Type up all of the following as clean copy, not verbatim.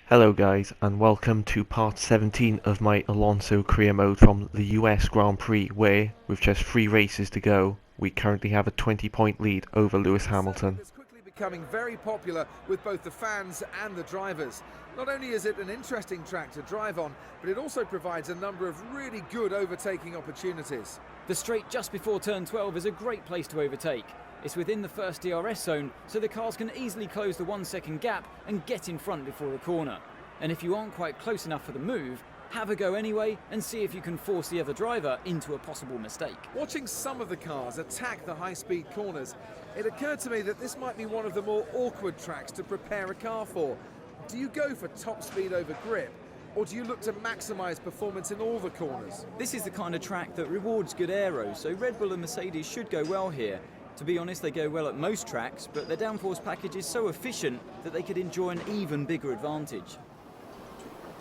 Hello guys, and welcome to part 17 of my Alonso career mode from the US Grand Prix, where, with just 3 races to go, we currently have a 20-point lead over Lewis Hamilton. It's quickly becoming very popular with both the fans and the drivers. Not only is it an interesting track to drive on, but it also provides a number of really good overtaking opportunities. The straight just before turn 12 is a great place to overtake. It's within the first DRS zone, so the cars can easily close the 1 second gap and get in front before the corner. And if you aren't quite close enough for the move, have a go anyway and see if you can force the other driver into a possible mistake. Watching some of the cars attack the high-speed corners, it occurred to me that this might be one of the more awkward tracks to prepare a car for. Do you go for top speed over grip, or do you look to maximise performance in all the corners? This is the kind of track that rewards good aero, so Red Bull and Mercedes should go well here. To be honest, they go well at most tracks, but their downforce package is so efficient that they could enjoy an even bigger advantage.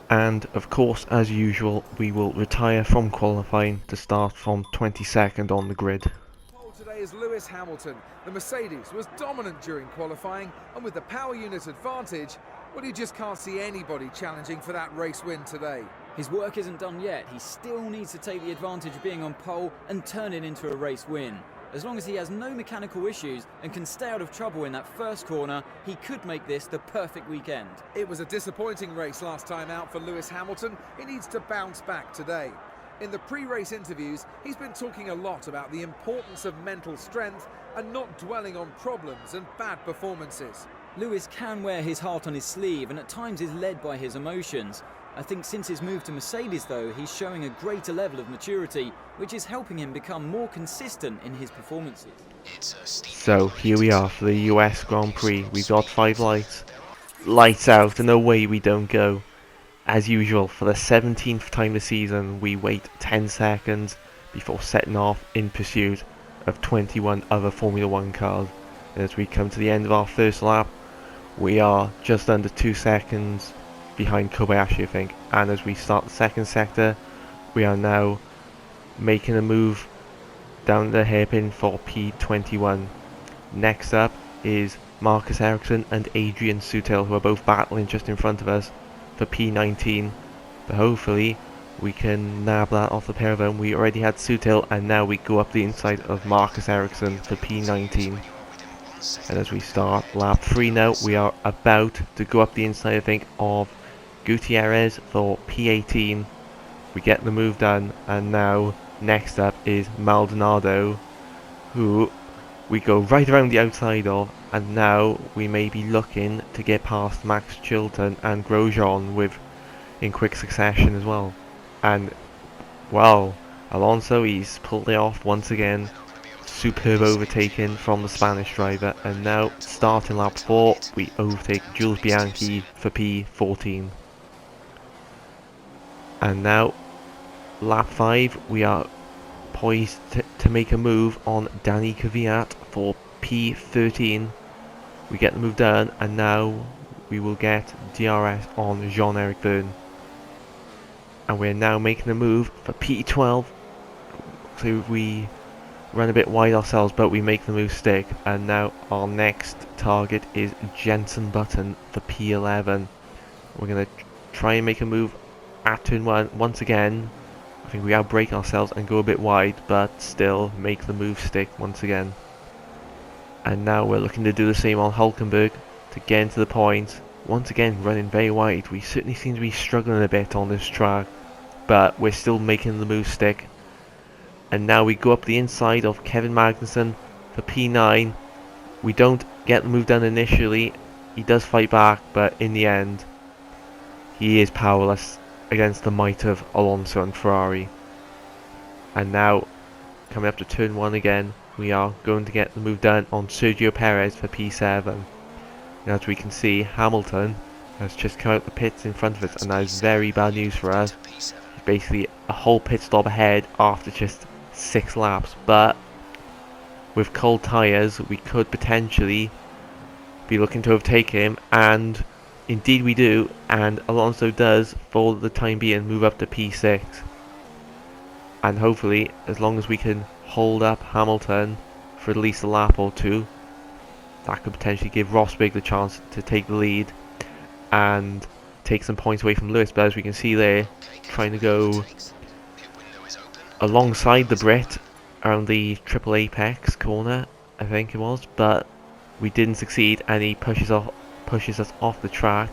And of course, as usual, we will retire from qualifying to start from 22nd on the grid. Pole today is Lewis Hamilton. The Mercedes was dominant during qualifying, and with the power unit advantage, well, you just can't see anybody challenging for that race win today. His work isn't done yet. He still needs to take the advantage of being on pole and turn it into a race win. As long as he has no mechanical issues and can stay out of trouble in that first corner, he could make this the perfect weekend. It was a disappointing race last time out for Lewis Hamilton. He needs to bounce back today. In the pre-race interviews, he's been talking a lot about the importance of mental strength and not dwelling on problems and bad performances. Lewis can wear his heart on his sleeve and at times is led by his emotions. I think since his move to Mercedes though, he's showing a greater level of maturity, which is helping him become more consistent in his performances. So here we are for the US Grand Prix. We've got 5 lights. Lights out and away we don't go. As usual, for the 17th time this season, we wait 10 seconds before setting off in pursuit of 21 other Formula 1 cars. And as we come to the end of our first lap, we are just under 2 seconds behind Kobayashi, I think. And as we start the second sector, we are now making a move down the hairpin for P21. Next up is Marcus Ericsson and Adrian Sutil, who are both battling just in front of us for P19. But hopefully we can nab that off the pair of them. We already had Sutil, and now we go up the inside of Marcus Ericsson for P19. And as we start lap 3 now, we are about to go up the inside, I think, of Gutierrez for P18. We get the move done, and now next up is Maldonado, who we go right around the outside of, and now we may be looking to get past Max Chilton and Grosjean in quick succession as well. And wow, Alonso, he's pulled it off once again. Superb overtaking from the Spanish driver, and now starting lap 4 we overtake Jules Bianchi for P14. And now lap 5 we are poised to make a move on Danny Kvyat for P13. We get the move done, and now we will get DRS on Jean-Eric Vergne. And we're now making a move for P12. So we run a bit wide ourselves, but we make the move stick. And now our next target is Jenson Button for P11. We're going to try and make a move at turn 1 once again. I think we outbrake ourselves and go a bit wide, but still make the move stick once again. And now we're looking to do the same on Hulkenberg to get into the points. Once again running very wide. We certainly seem to be struggling a bit on this track, but we're still making the move stick. And now we go up the inside of Kevin Magnussen for P9. We don't get the move done initially. He does fight back, but in the end he is powerless against the might of Alonso and Ferrari. And now coming up to turn 1 again, we are going to get the move done on Sergio Perez for P7. And as we can see, Hamilton has just come out the pits in front of us, and that is very bad news for us. Basically a whole pit stop ahead after just 6 laps, but with cold tyres we could potentially be looking to overtake him, and indeed we do, and Alonso does for the time being move up to P6. And hopefully, as long as we can hold up Hamilton for at least a lap or 2, that could potentially give Rosberg the chance to take the lead, and take some points away from Lewis, but as we can see there, trying to go alongside the Brit around the triple apex corner, I think it was, but we didn't succeed, and he pushes us off the track.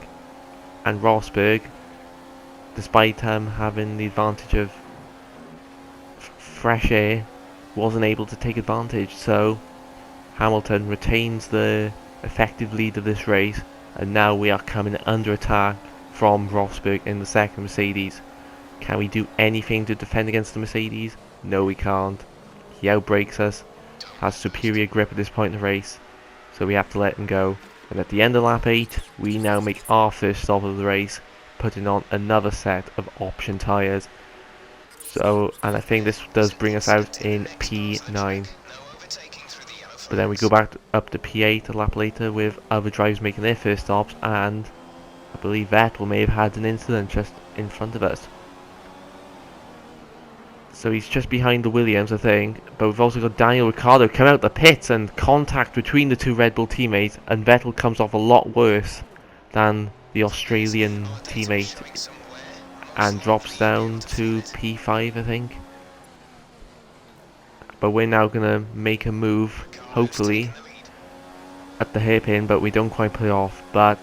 And Rosberg, despite having the advantage of fresh air, wasn't able to take advantage, so Hamilton retains the effective lead of this race, and now we are coming under attack from Rosberg in the second Mercedes. Can we do anything to defend against the Mercedes? No, we can't. He outbrakes us, has superior grip at this point in the race, so we have to let him go. And at the end of lap 8, we now make our first stop of the race, putting on another set of option tyres. So, and I think this does bring us out in P9. But then we go back up to P8 a lap later with other drivers making their first stops, and I believe Vettel may have had an incident just in front of us. So he's just behind the Williams, I think, but we've also got Daniel Ricciardo come out the pits, and contact between the two Red Bull teammates, and Vettel comes off a lot worse than the Australian teammate and drops down to P5, I think. But we're now going to make a move, hopefully, at the hairpin, but we don't quite put it off. But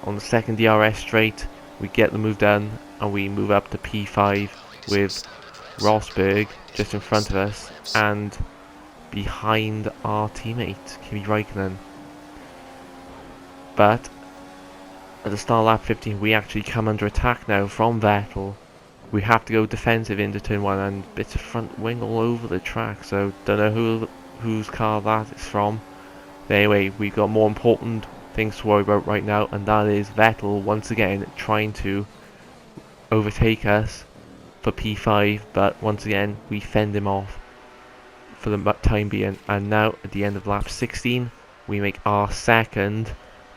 on the second DRS straight, we get the move done, and we move up to P5 with Rosberg just in front of us and behind our teammate Kimi Raikkonen. But at the start of lap 15, we actually come under attack now from Vettel. We have to go defensive into turn 1, and bits of front wing all over the track, so don't know whose car that is from. But anyway, we've got more important things to worry about right now, and that is Vettel once again trying to overtake us for P5, but once again we fend him off for the time being. And now at the end of lap 16, we make our second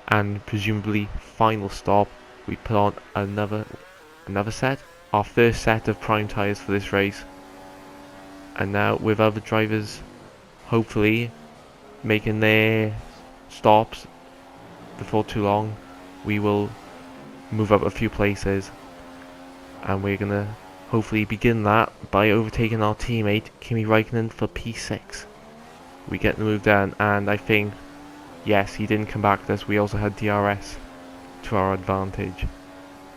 and presumably final stop. We put on another set, our first set of prime tyres for this race, and now with other drivers hopefully making their stops before too long, we will move up a few places, and we're gonna hopefully begin that by overtaking our teammate Kimi Raikkonen for P6. We get the move done, and I think, yes, he didn't come back with us. We also had DRS to our advantage,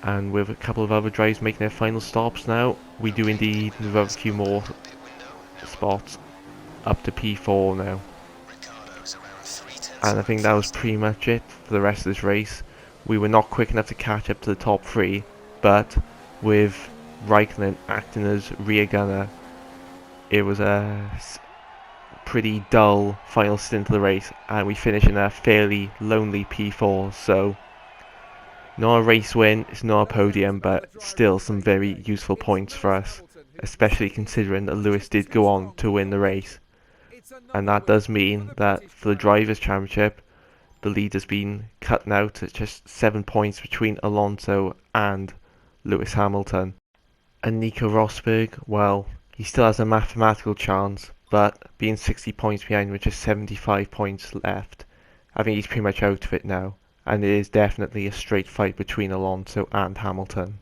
and with a couple of other drivers making their final stops now, we do indeed move up a few more spots up to P4 now. And I think that was pretty much it for the rest of this race. We were not quick enough to catch up to the top 3, but with Raikkonen acting as rear gunner, it was a pretty dull final stint of the race, and we finished in a fairly lonely P4. So not a race win, it's not a podium, but still some very useful points for us, especially considering that Lewis did go on to win the race. And that does mean that for the Drivers' Championship, the lead has been cut out at just 7 points between Alonso and Lewis Hamilton. And Nico Rosberg, well, he still has a mathematical chance, but being 60 points behind with just 75 points left, I think he's pretty much out of it now, and it is definitely a straight fight between Alonso and Hamilton.